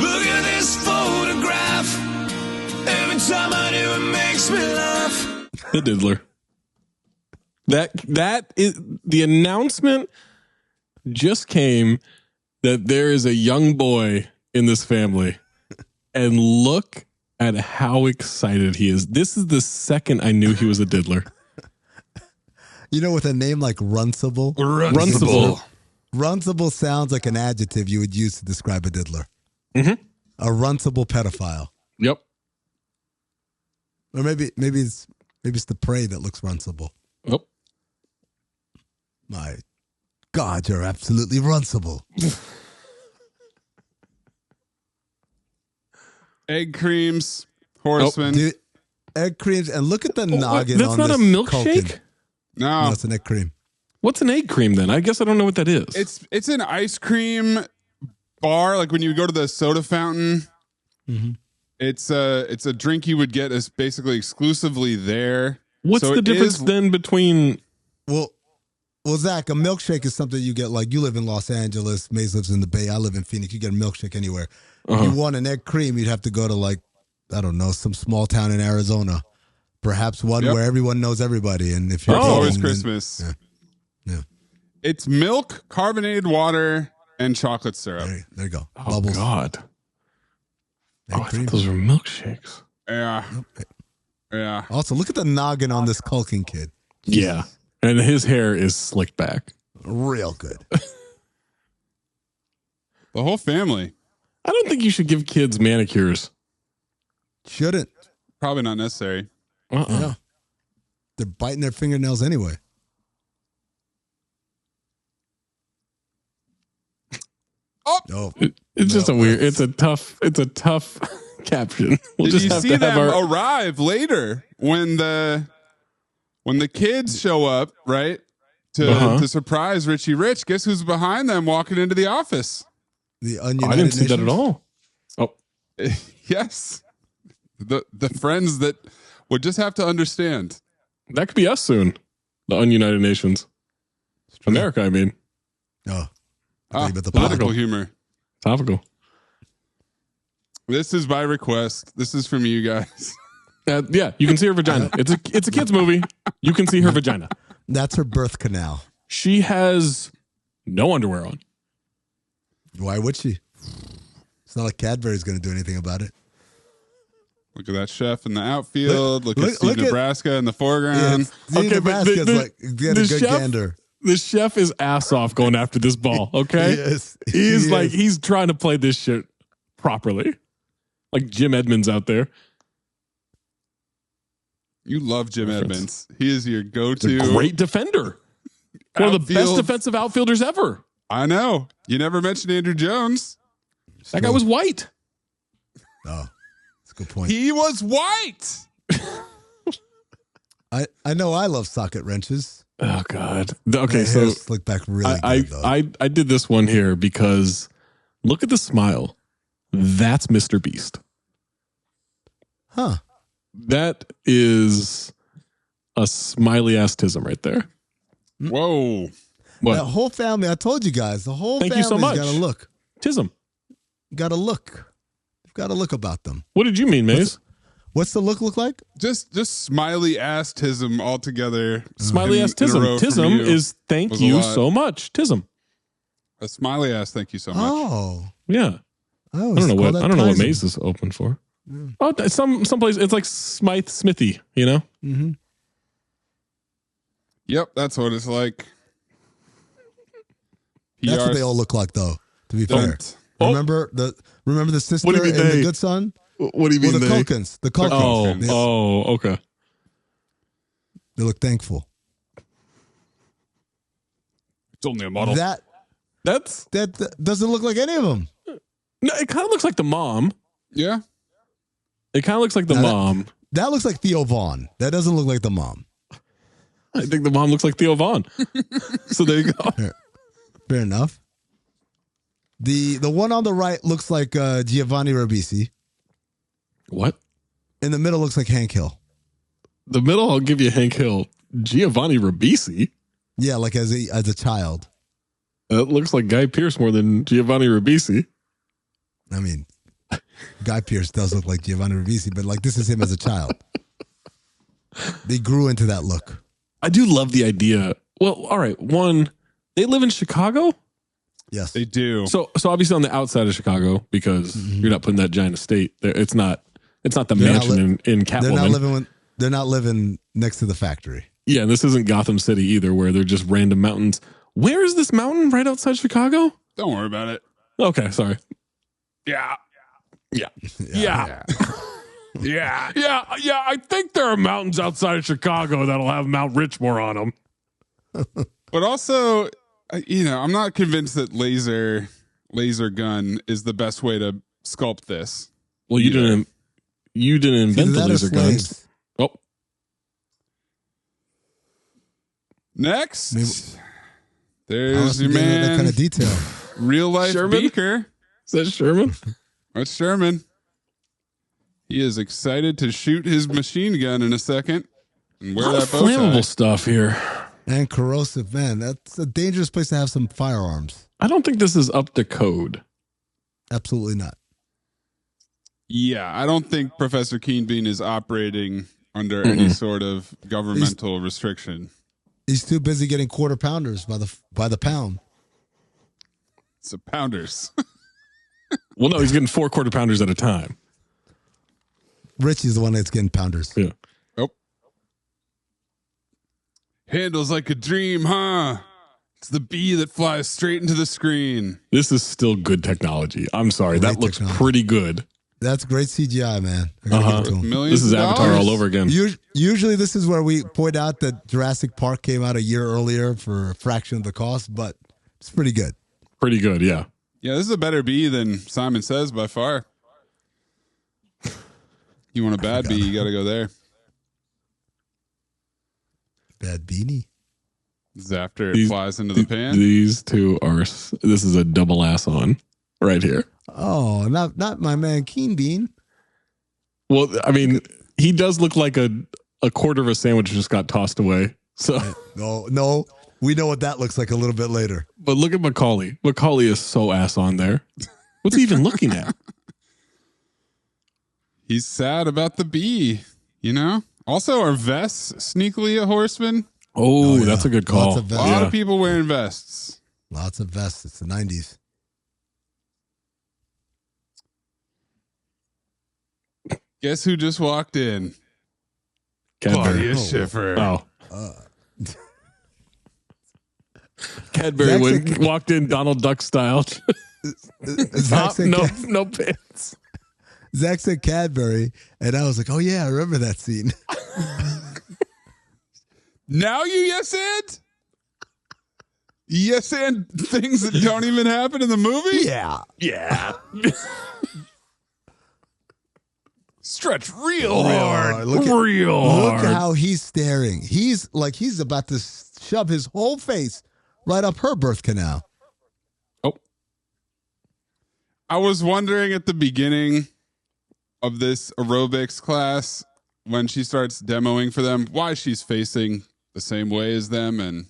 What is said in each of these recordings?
Look at this photograph. Every time I do, it makes me laugh. The diddler. That is the announcement just came that there is a young boy in this family, and look at how excited he is. This is the second I knew he was a diddler. You know, with a name like Runcible. Runcible sounds like an adjective you would use to describe a diddler. Mm-hmm. A runcible pedophile. Yep. Or maybe it's the prey that looks runcible. Oh. My God, you're absolutely runcible. Egg creams, horsemen. Dude, egg creams, and look at the noggin that's on not this a milkshake? Culkin. No, It's an egg cream. What's an egg cream then? I guess I don't know what that is. it's an ice cream bar, like when you go to the soda fountain. Mm-hmm. It's a drink you would get as basically exclusively there. What's So the it difference is- then between... Well, Zach, a milkshake is something you get, like you live in Los Angeles, Maze lives in the Bay, I live in Phoenix, you get a milkshake anywhere. If you want an egg cream, you'd have to go to, like, I don't know, some small town in Arizona. Perhaps one where everyone knows everybody. And if you're It's always then- Christmas. Yeah. It's milk, carbonated water, and chocolate syrup. There you go. Oh, Bubbles. God. Egg I cream. thought those were milkshakes. Yeah. Nope. Yeah. Also, look at the noggin on this Culkin kid. Yeah. And his hair is slicked back. Real good. The whole family. I don't think you should give kids manicures. Shouldn't. Probably not necessary. Yeah. They're biting their fingernails anyway. Oh, It's just a weird. It's a tough caption. We'll did just you have see to have them our. arrive later when the kids show up, right? To surprise Richie Rich. Guess who's behind them walking into the office? The Oh, United I didn't see that at Nations. all. Oh, Yes. The friends that would just have to understand. that could be us soon. The ununited nations, America. I mean, Oh. I thought you meant the Political political. humor. topical. This is by request. This is from you guys. Yeah, you can see her vagina. It's a kids movie. You can see her vagina. That's her birth canal. She has no underwear on. Why would she? It's not like Cadbury's going to do anything about it. Look at that chef in the outfield. Look at look Steve at- Nebraska in the foreground. Okay, Okay, but Nebraska's the- like, get a the good chef- gander. The chef is ass off going after this ball. Okay, Yes, he's he like is. he's trying to play this shit properly, like Jim Edmonds out there. You love Jim Reference. Edmonds. He is your He's go-to. a great defender. One of the best Outfield. defensive outfielders ever. I know. You never mentioned Andrew Jones. That guy was white. Oh, that's a good point. He was white. I know I love socket wrenches. Oh God. Okay, My so hair slicked back really good, though. I did this one here because look at the smile. That's Mr. Beast. Huh. That is a smiley ass tism right there. Whoa. What? That whole family, I told you guys, the whole Thank you family's so much. got to look. Tism. Got to look. You've got to look about them. What did you mean, Maze? What's the look like? Just smiley ass tism altogether. Smiley ass in a row tism. from Tism you is thank was a you lot. so much. Tism. A smiley ass. Thank you so much. Oh. Yeah. I don't know what Maze is open for. Oh, some place it's like Smythe Smithy, you know? Mm-hmm. Yep, that's what it's like. That's what PRs they all look like, though. To be fair, don't. Oh. remember the sister What do you and mean the they? good son. What do you Well, mean the they? Culkins. The Culkins. Oh, Culkins. oh, okay. They look thankful. It's only a model. That That's doesn't look like any of them. no. It kind of looks like the mom. Yeah. It kind of looks like the Now that- mom. That looks like Theo Vaughn. That doesn't look like the mom. I think the mom looks like Theo Vaughn. So there you go. Fair enough. The one on the right looks like Giovanni Ribisi. What? In the middle looks like Hank Hill. The middle, I'll give you Hank Hill. Giovanni Ribisi. Yeah, like as a child. That looks like Guy Pearce more than Giovanni Ribisi. I mean, Guy Pearce does look like Giovanni Ribisi, but like this is him as a child. They grew into that look. I do love the idea. Well, all right. One, they live in Chicago. Yes, They do. So obviously on the outside of Chicago, because you're not putting that giant estate there. It's not the They're mansion in Catwoman. They're not living next to the factory. Yeah, and this isn't Gotham City either, where they're just random mountains. Where is this mountain right outside Chicago? Don't worry about it. Okay, sorry. Yeah. Yeah. I think there are mountains outside of Chicago that'll have Mount Richmore on them. But also, I'm not convinced that laser gun is the best way to sculpt this. Well, you didn't invent the laser guns. Oh. Next, there's your man. That kind of detail. Real life Sherman? Beaker. Is that Sherman? That's Sherman. He is excited to shoot his machine gun in a second and wear that bow tie. Flammable stuff here. And corrosive, man. That's a dangerous place to have some firearms. I don't think this is up to code. Absolutely not. Yeah, I don't think Professor Keenbean is operating under any sort of governmental restriction. He's too busy getting quarter pounders by the pound. It's a pounders. Well, no, he's getting 4 quarter pounders at a time. Richie's the one that's getting pounders. Yeah. Oh. Handles like a dream, huh? It's the bee that flies straight into the screen. This is still good technology. I'm sorry. Great that looks technology. pretty good. That's great CGI, man. I gotta give it to him. Millions This is of Avatar dollars. all over again. Usually this is where we point out that Jurassic Park came out a year earlier for a fraction of the cost, but it's pretty good. Pretty good, yeah. Yeah, this is a better bee than Simon Says by far. You want a bad bee, you got to go there. Bad beanie. This is after it flies into the pan. These two are, this is a double ass on right here. Oh, not my man Keen Bean. Well, I mean, he does look like a quarter of a sandwich just got tossed away. So, No, we know what that looks like a little bit later. but look at Macaulay. Macaulay is so ass on there. What's he even looking at? He's sad about the bee, Also, are vests sneakily a horseman? Oh, yeah. that's a good Lots call. of A vests. lot Yeah. of people wearing vests. Lots of vests. It's the 90s. Guess who just walked in? Cadbury. Claudia Schiffer. Oh. Cadbury walked in Donald Duck style. Zach said, no pants. Zach said Cadbury, and I was like, oh, yeah, I remember that scene. Now you yes and? Yes and things that don't even happen in the movie? Yeah. Yeah. Stretch real hard. Look hard. at how he's staring. He's about to shove his whole face right up her birth canal. Oh. I was wondering at the beginning of this aerobics class when she starts demoing for them why she's facing the same way as them, and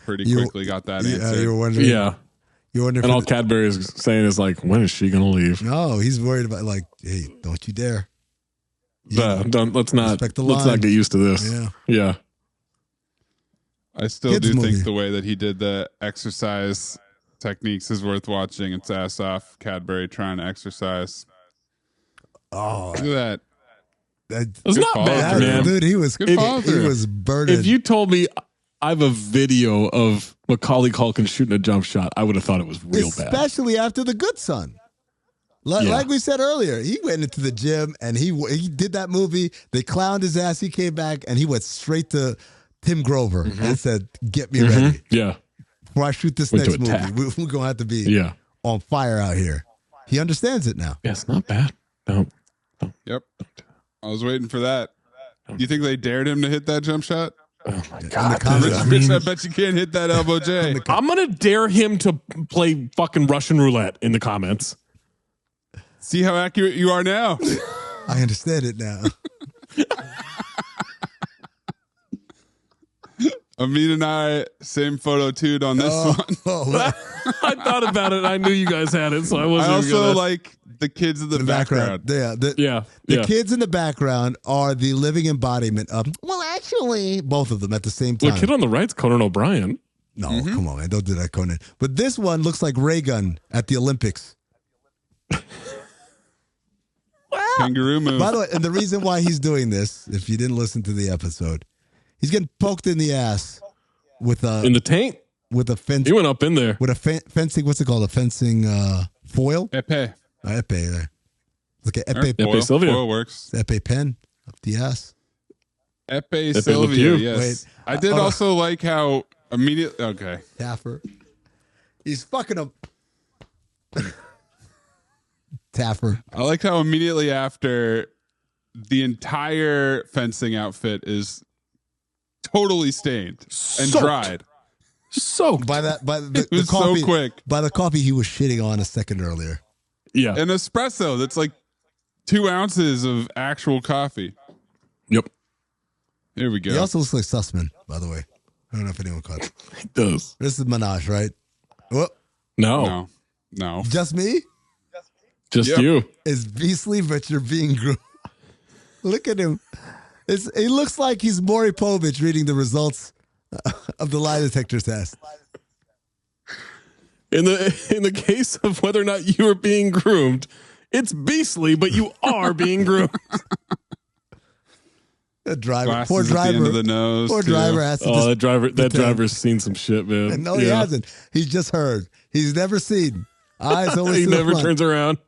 pretty quickly got that answer. You were wondering. Yeah. You wonder. And all Cadbury is saying is like, when is she going to leave? No, he's worried about hey, don't you dare. Let's not respect the line. get used to this. Yeah. Yeah. I still Kids do movie. think the way that he did the exercise techniques is worth watching. It's ass off. Cadbury trying to exercise. Oh, Look at that. It's Good not follow bad, through. man. dude, he was Good follow he through. was burdened. If you told me I have a video of Macaulay Culkin shooting a jump shot, I would have thought it was real bad. especially after The Good Son. Like we said earlier, he went into the gym and he did that movie. They clowned his ass. He came back and he went straight to Tim Grover and said, "Get me ready Yeah. before I shoot this Went to next attack. movie. We're gonna have to be Yeah. on fire out here." He understands it now. Yeah, it's not bad. No. Yep. I was waiting for that. Do you think they dared him to hit that jump shot? Oh my In God. the comments, Bitch, I bet you can't hit that elbow J. I'm going to dare him to play fucking Russian roulette in the comments. See how accurate you are now. I understand it now. Amin and I, same photo too on this one. I thought about it. I knew you guys had it, so I wasn't. I also gonna... like the kids in the background. The kids in the background are the living embodiment of. Well, actually, both of them at the same time. The kid on the right's Conan O'Brien. No, come on, man, don't do that, Conan. But this one looks like Ray Gun at the Olympics. Kangaroo move. By the way, and the reason why he's doing this, if you didn't listen to the episode, he's getting poked in the ass with a in the taint with a fence. He went up in there with a fencing. What's it called? A fencing foil. Epee. Epee there. Look at Epee. Epee Sylvia. Foil works. Epee pen up the ass. Epee Sylvia. Yes. Wait, I did also like how immediately. Okay. Taffer. He's fucking up. Taffer. I like how immediately after the entire fencing outfit is totally stained and dried. Soaked. By the It was coffee, so quick. By the coffee he was shitting on a second earlier. Yeah. An espresso that's like 2 ounces of actual coffee. Yep. Here we go. He also looks like Sussman, by the way. I don't know if anyone caught it. He does. This is Minaj, right? What? No. No. Just me? Just Yep. you. Is Beastly Richard being groomed? Look at him. He looks like he's Maury Povich reading the results of the lie detector test. In the case of whether or not you are being groomed, it's beastly, but you are being groomed. That driver, Glasses poor at the driver, end of the nose, poor too. driver has to. Oh, that driver's seen some shit, man. No, he hasn't. He's just heard. He's never seen. Eyes always. He to the never front. turns around.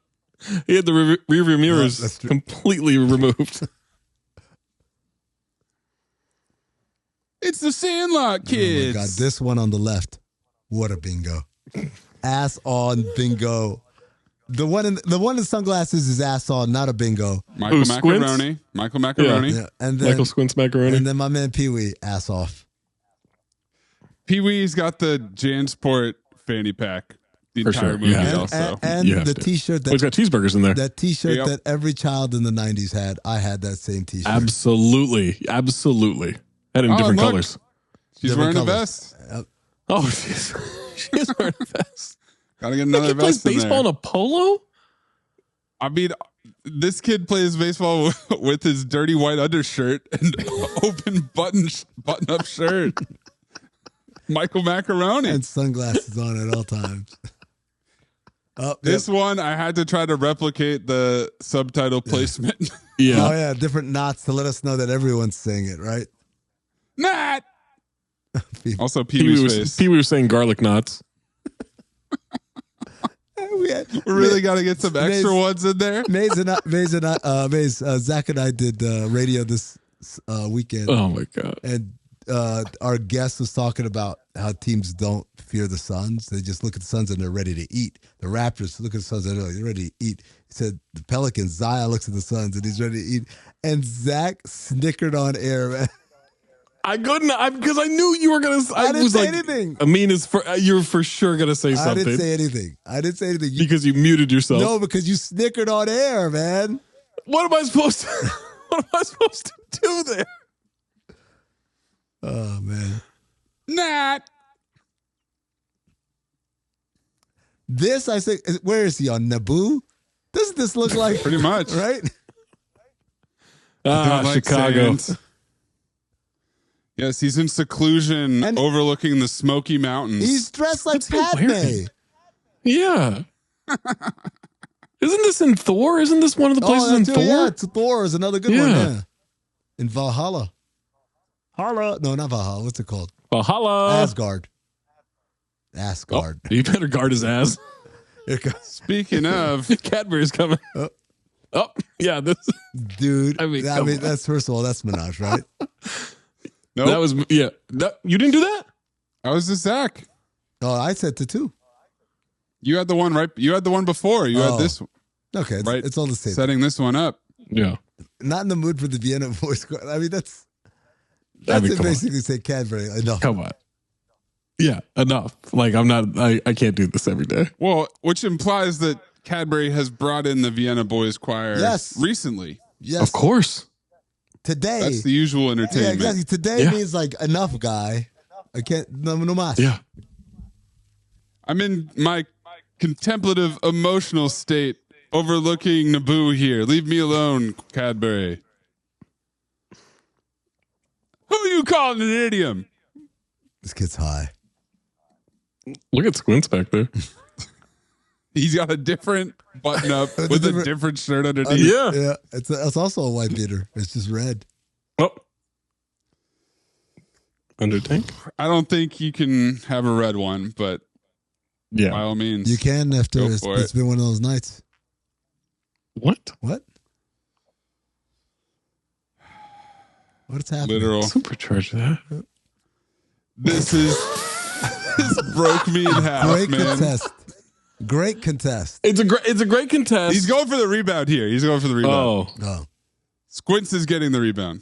He had the rear mirrors that's true. completely removed. It's the Sandlot kids. Oh my God, this one on the left. What a bingo. Ass on bingo. The one in sunglasses is ass on, not a bingo. Michael Ooh, Squints? Macaroni. Michael Macaroni. Yeah. And then Michael Squints Macaroni. And then my man Pee Wee, ass off. Pee Wee's got the Jansport fanny pack. The For entire sure. movie Yeah. also. And You have the to. T-shirt Oh, he's got cheeseburgers in there. that T-shirt Yep. that every child in the 90s had. I had that same T-shirt. Absolutely. Had in Oh, different look. colors. She's Different wearing colors. a vest. Oh, she is wearing a vest. Gotta get That another kid plays vest in baseball in there. a polo? I mean, this kid plays baseball with his dirty white undershirt and open button-up shirt. Michael Macaroni. And sunglasses on at all times. This one, I had to try to replicate the subtitle placement. Yeah. Oh yeah, different knots to let us know that everyone's saying it, right? Not. Also, Pee Pee-wee Wee's face. was saying garlic knots. We really got to get some extra Maze- ones in there. Zach and I did radio this weekend, Oh my God. and our guest was talking about how teams don't fear the Suns. They just look at the Suns and they're ready to eat. The Raptors look at the Suns and they're ready to eat. He said the Pelicans, Zaya looks at the Suns and he's ready to eat. And Zach snickered on air, man. I couldn't, because I knew you were going to. I didn't was say like, anything. Amin you're for sure going to say I something. didn't say anything. Because you muted yourself. No, because you snickered on air, man. What am I supposed to do there? Oh, man. Not. This, I say, where is he, on Naboo? Doesn't this look like... Pretty much. Right? I don't like Chicago. sand. Yes, he's in seclusion And- overlooking the Smoky Mountains. He's dressed like What's he Padme. wearing? Yeah. Isn't this in Thor? Isn't this one of the places in too, Thor? Yeah, Thor is another good one, Yeah. yeah. In Valhalla. No, not Valhalla. What's it called? Valhalla. Asgard. Oh, Asgard. you better guard his ass. Here it goes. Speaking of, Cadbury's coming. Oh, yeah. This Dude, I mean, come on. that's, first of all, that's Minaj, right? nope, that was you didn't do that? that was the Zach. Oh, I said to two. You had the one right. You had the one before. You Oh. had this Okay, right. it's all the same. Setting this one up. Yeah. Not in the mood for the Vienna voice. I mean, that's I mean, it come on. basically say Cadbury. Enough. Come on. Yeah, enough. Like I can't do this every day. Well, which implies that Cadbury has brought in the Vienna Boys Choir Yes. recently. Yes. Of course. Today. That's the usual Yeah, entertainment. exactly. Today Yeah. means like enough, guy. I can't. No más. Yeah. I'm in my contemplative, emotional state, overlooking Naboo here. Leave me alone, Cadbury. Who are you calling an idiom? This kid's high. Look at Squints back there. He's got a different button up with a different shirt underneath. Yeah. It's also a white beater. It's just red. Oh. Under tank? I don't think you can have a red one, but Yeah. by all means. You can after Go it's for it. been one of those nights. What? What? What's happening? Literal. Supercharge that. This broke me in half, Great man. contest. Great contest. It's a great contest. He's going for the rebound here. He's going for the rebound. Oh. Oh. Squints is getting the rebound.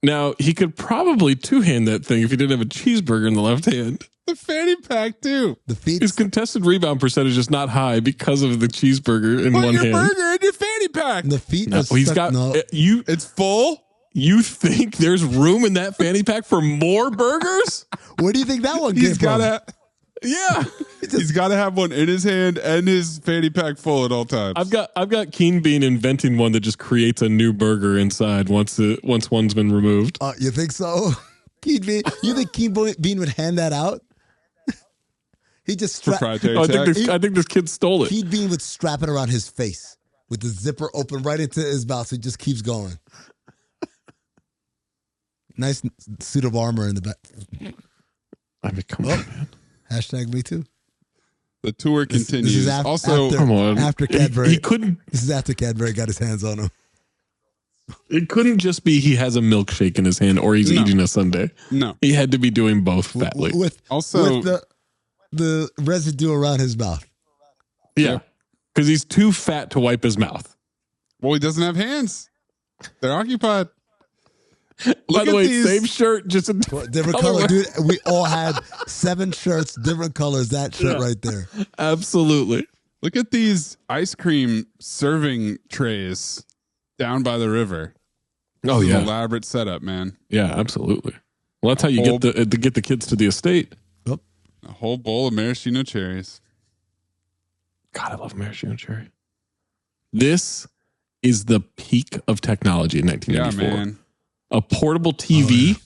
Now, he could probably two-hand that thing if he didn't have a cheeseburger in the left hand. The fanny pack, too. The feet. His contested rebound percentage is not high because of the cheeseburger in Put one your hand. burger in your fanny pack. The feet. No, are he's stuck- got no. It's full. You think there's room in that fanny pack for more burgers? Where do you think that one came He's from? Yeah. He's got to have one in his hand and his fanny pack full at all times. I've got Keen Bean inventing one that just creates a new burger inside once one's been removed. You think so? Keen Bean, you think Keen Bean would hand that out? He just Proprietary Oh, tech. I think this kid stole it. Keen Bean would strap it around his face with the zipper open right into his mouth, so he just keeps going. Nice suit of armor in the back. I mean, come on, man. Hashtag me too. The tour This continues. is Also, after, Come on. after He Cadbury. couldn't. This is after Cadbury got his hands on him. It couldn't just be he has a milkshake in his hand or he's No. eating a sundae. no. He had to be doing both fatly. With the residue around his mouth. Yeah, because he's too fat to wipe his mouth. Well, he doesn't have hands. They're occupied. By Look the at way, these. same shirt, just a Different color, dude. We all had 7 shirts, different colors. That shirt right there. Absolutely. Look at these ice cream serving trays down by the river. Oh This is yeah, an elaborate setup, man. yeah, absolutely. Well, that's how you get the kids to the estate. A whole bowl of maraschino cherries. God, I love maraschino cherry. This is the peak of technology in Yeah, 1994. man. A portable TV.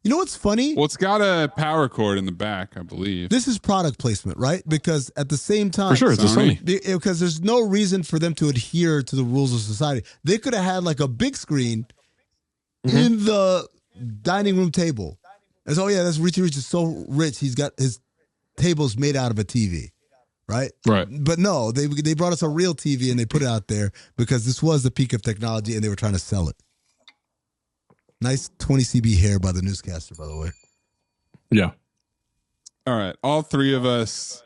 You know what's funny? Well, it's got a power cord in the back, I believe. This is product placement, right? Because at the same time, For sure, it's a Sony. Sony. because there's no reason for them to adhere to the rules of society. They could have had like a big screen in the dining room table. And so, that's Richie Rich is so rich. He's got his tables made out of a TV, right? Right. But no, they brought us a real TV and they put it out there because this was the peak of technology and they were trying to sell it. Nice 20 CB hair by the newscaster, by the way. Yeah. All right. All three of us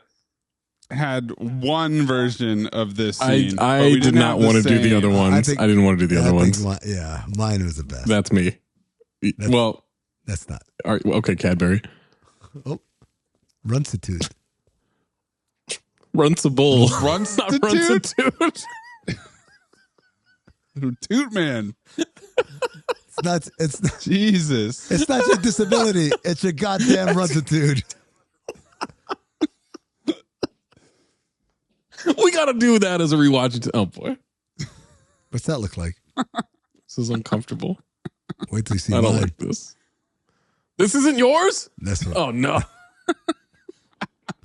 had one version of this scene. but I we did didn't not have want to do the same. other ones. I didn't want to do the other ones. Mine was the best. That's me. Well, That's not. all right, well, okay, Cadbury. Oh, Runsitude. Runcible. Runsitude? Not Runsitude. Toot man. It's not. Jesus. It's not your disability. It's your goddamn runsitude. We got to do that as a rewatch. Oh, boy. What's that look like? This is uncomfortable. Wait till you see I don't mine. like this. This isn't yours? That's what Oh, no.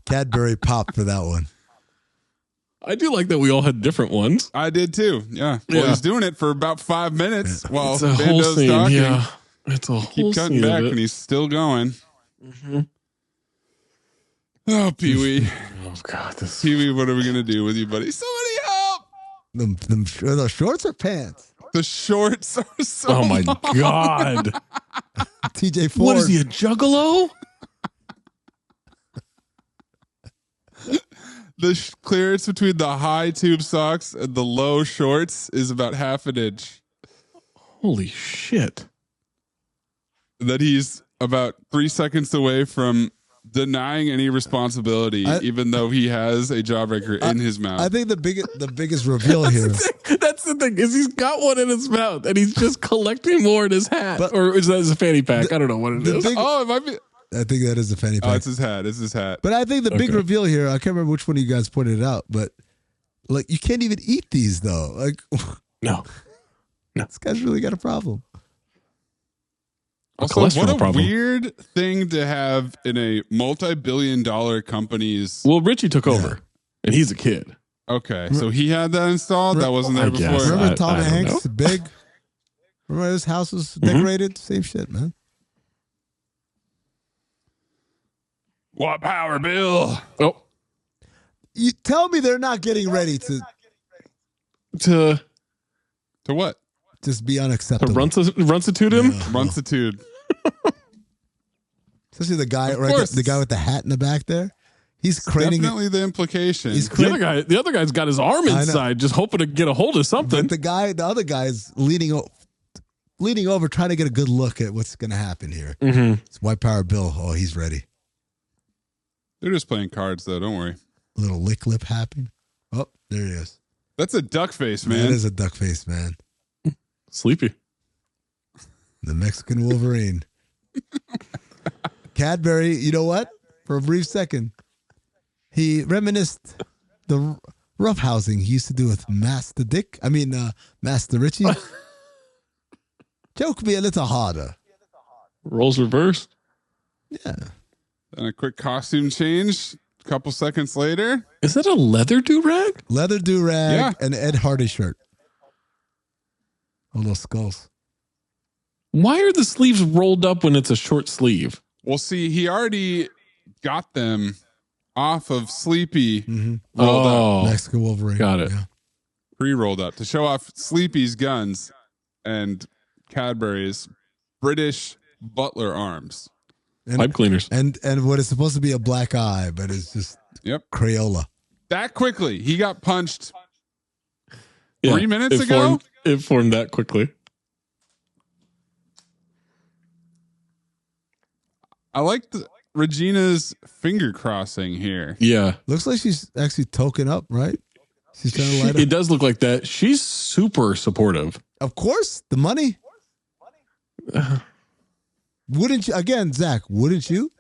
Cadbury pop for that one. I do like that we all had different ones. I did too. Yeah. Well, Yeah. he's doing it for about 5 minutes while It's a whole Bando's scene. talking. Yeah. It's a whole Keep cutting scene back of and it. he's still going. Oh, Pee Wee. Oh, God. This Pee Wee, what are we going to do with you, buddy? Somebody help! Are those shorts or pants? The shorts are so Oh, my long. God. TJ Ford. What is he, a juggalo? The clearance between the high tube socks and the low shorts is about half an inch. Holy shit. That he's about 3 seconds away from denying any responsibility, even though he has a jawbreaker in his mouth. I think the biggest reveal here. That's the thing, is he's got one in his mouth and he's just collecting more in his hat. But- or is that his fanny pack? I don't know what it is. big- Oh, it might be. I think that is a fanny pack. Oh, it's his hat. It's his hat. But I think the big reveal here, I can't remember which one of you guys pointed it out, but like you can't even eat these though. Like No. This guy's really got a problem. Also, what a weird thing to have in a multi-billion-dollar company's. Well, Richie took over, and he's a kid. Okay, so he had that installed. That wasn't there before. Remember Tom Hanks, big. Remember his house was decorated. Same shit, man. What power, Bill? Oh, you tell me they're not getting ready to what? Just be unacceptable. Runsitude him? Yeah. Runsitude. Especially the guy, right? The guy with the hat in the back there. He's craning. Definitely the implication. The other guy's got his arm inside, just hoping to get a hold of something. But the other guy's leaning over, trying to get a good look at what's going to happen here. Mm-hmm. It's White Power Bill. Oh, he's ready. They're just playing cards, though. Don't worry. A little lick lip happening. Oh, there it is. That's a duck face, man. That is a duck face, man. Sleepy. The Mexican Wolverine. Cadbury, you know what? For a brief second, he reminisced the roughhousing he used to do with Master Richie. Joke me a little harder. Roles reversed. Yeah. Then a quick costume change. A couple seconds later. Is that a leather do-rag? Leather do-rag and Ed Hardy shirt. All those skulls. Why are the sleeves rolled up when it's a short sleeve? Well, see, he already got them off of Sleepy. Rolled up. Mexican Wolverine. Got it. Yeah. Pre-rolled up to show off Sleepy's guns and Cadbury's British butler arms. And, pipe cleaners. And what is supposed to be a black eye, but it's just Crayola. That quickly. He got punched 3 minutes ago? It formed that quickly. I like Regina's finger crossing here. Yeah. Looks like she's actually token up, right? She's trying to light up. It does look like that. She's super supportive. Of course. The money. Wouldn't you? Again, Zach, wouldn't you?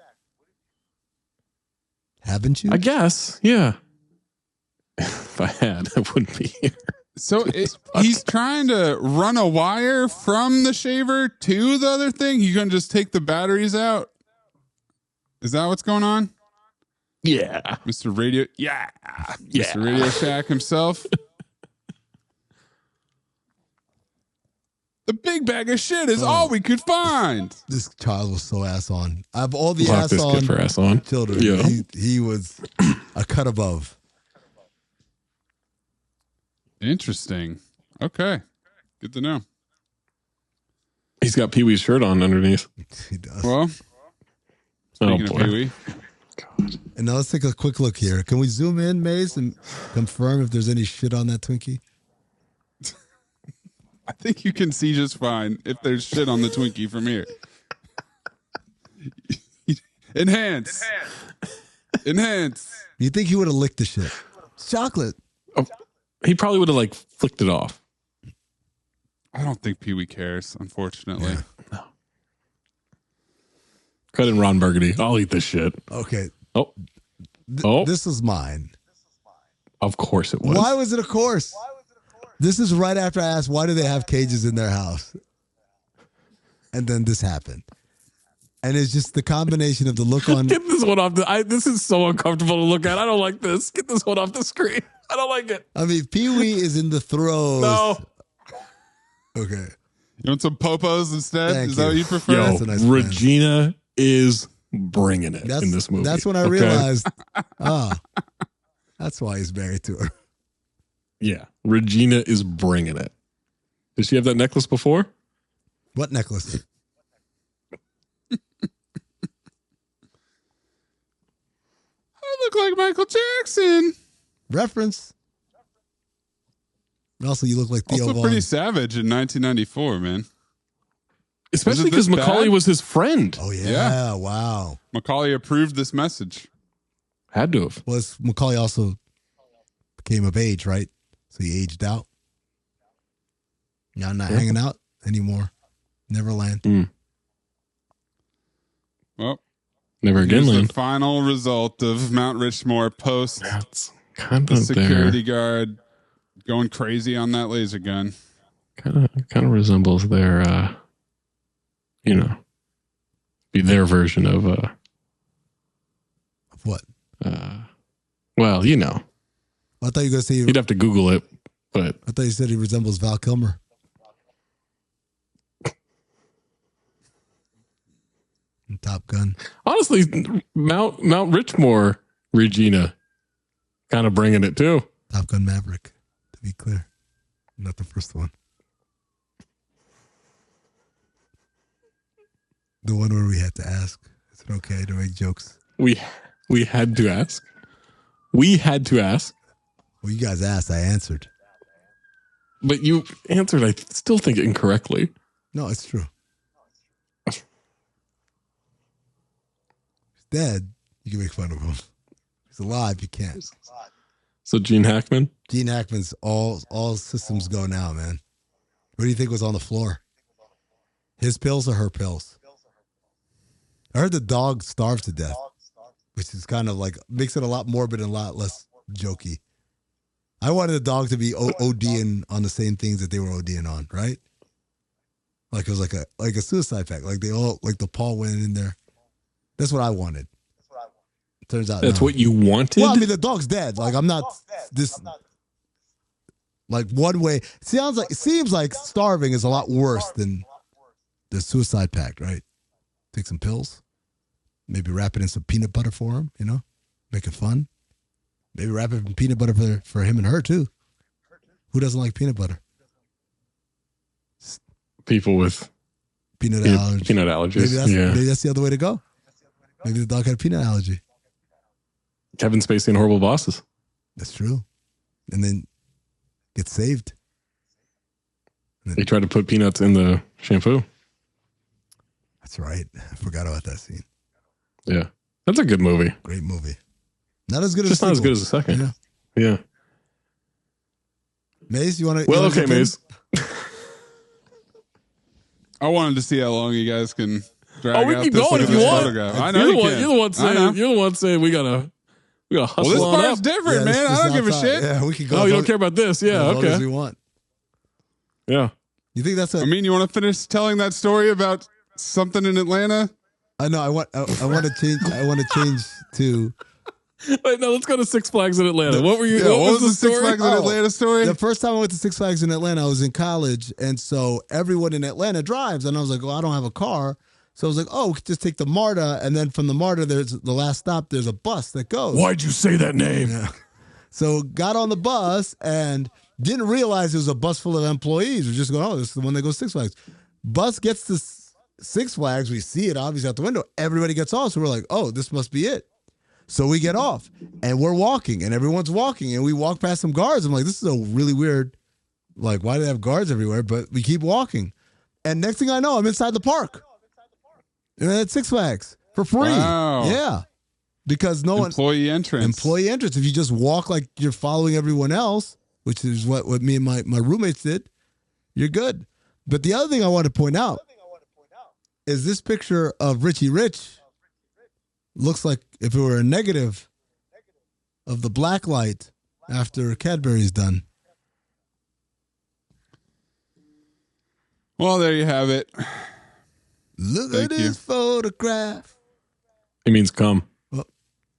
Haven't you? I guess. Yeah. If I had, I wouldn't be here. So he's trying to run a wire from the shaver to the other thing. He can just take the batteries out. Is that what's going on? Yeah. Mr. Radio. Yeah. Mr. Radio Shack himself. The big bag of shit is all we could find. This child was so ass on. I have all the Lock ass this on kid for ass on children. Yeah. He was a cut above. Interesting. Okay. Good to know. He's got Pee-wee's shirt on underneath. He does. Well, speaking of Pee-wee. And now let's take a quick look here. Can we zoom in, Maze, and confirm if there's any shit on that Twinkie? I think you can see just fine if there's shit on the Twinkie from here. Enhance. You think he would have licked the shit? It's chocolate. Oh, he probably would have like flicked it off. I don't think Pee-wee cares, unfortunately. Yeah. No. Cut in Ron Burgundy. I'll eat this shit. Okay. Oh. This was mine. Of course it was. Why was it a course? This is right after I asked, why do they have cages in their house? And then this happened. And it's just the combination of the look on. Get this one off. This is so uncomfortable to look at. I don't like this. Get this one off the screen. I don't like it. I mean, Pee-wee is in the throes. No. Okay. You want some popos instead? Thank Is that what you prefer? Yo, That's a nice Regina is bringing it in this movie. That's when I realized, that's why he's married to her. Yeah. Regina is bringing it. Did she have that necklace before? What necklace? I look like Michael Jackson. Reference. And also, you look like Theo Also Vaughn. pretty savage in 1994, man. Especially Was it because this Macaulay bad? was his friend. Oh, yeah. Yeah. Wow. Macaulay approved this message. Had to have. Was Macaulay also became of age, right? So he aged out. Now not hanging out anymore. Neverland. Well, Never again Here's land. the final result of Mount Richmore post That's kind the of security guard going crazy on that laser gun. Kind of resembles their, be their version of what? Well, I thought you were going to say you'd have to Google it, but I thought you said he resembles Val Kilmer. Top Gun. Honestly, Mount Richmore, Regina, kind of bringing it too. Top Gun Maverick, to be clear, not the first one. The one where we had to ask, is it okay to make jokes? We had to ask. We had to ask. Well, you guys asked, I answered. But you answered, I still think, incorrectly. No, it's true. He's dead, you can make fun of him. He's alive, you can't. So Gene Hackman? Gene Hackman's all systems go now, man. What do you think was on the floor? His pills or her pills? I heard the dog starved to death, which is kind of like, makes it a lot morbid and a lot less jokey. I wanted the dog to be ODing on the same things that they were ODing on, right? Like it was like a suicide pact. Like they all, like the paw went in there. That's what I wanted. Turns out that's no. what you wanted. Well, I mean, the dog's dead. Like I'm not this. Like one way, it seems like starving is a lot worse than the suicide pact, right? Take some pills, maybe wrap it in some peanut butter for him. Make it fun. Maybe wrap it in peanut butter for him and her too. Who doesn't like peanut butter? People with peanut allergies. Peanut allergies. Maybe that's the other way to go. Maybe the dog had a peanut allergy. Kevin Spacey and Horrible Bosses. That's true. And then get saved. They tried to put peanuts in the shampoo. That's right. I forgot about that scene. Yeah. That's a good movie. Great movie. Not as good as just not as good as the second. Yeah. Maze, you want to? Well, okay, Maze. I wanted to see how long you guys can drag out we keep this going if you want. photograph. I know You're the one saying we gotta hustle well, this on part's up. different, man. I don't give a shit. Yeah, we can go. Oh, you don't care about this? Yeah, as long okay. as we want. Yeah. You think that's I mean, you want to finish telling that story about something in Atlanta? I know. I want to change. I want to change to. Wait, no. Let's go to Six Flags in Atlanta. What were you? Yeah, what was the Six story? Flags in Atlanta story? The first time I went to Six Flags in Atlanta, I was in college, and so everyone in Atlanta drives, and I was like, "Oh, I don't have a car," so I was like, "Oh, we could just take the MARTA, and then from the MARTA, there's the last stop. There's a bus that goes." Why'd you say that name? Yeah. So got on the bus and didn't realize it was a bus full of employees. We're just going, "Oh, this is the one that goes Six Flags." Bus gets to Six Flags. We see it obviously out the window. Everybody gets off, so we're like, "Oh, this must be it." So we get off and we're walking and everyone's walking and we walk past some guards. I'm like, this is a really weird, like, why do they have guards everywhere? But we keep walking. And next thing I know, I'm inside the park. And at Six Flags for free. Wow. Yeah. Because employee entrance. If you just walk like you're following everyone else, which is what me and my roommates did, you're good. But the other thing I want to point out is this picture of Richie Rich. Looks like if it were a negative of the black light after Cadbury's done. Well, there you have it. Look at this photograph. It means come.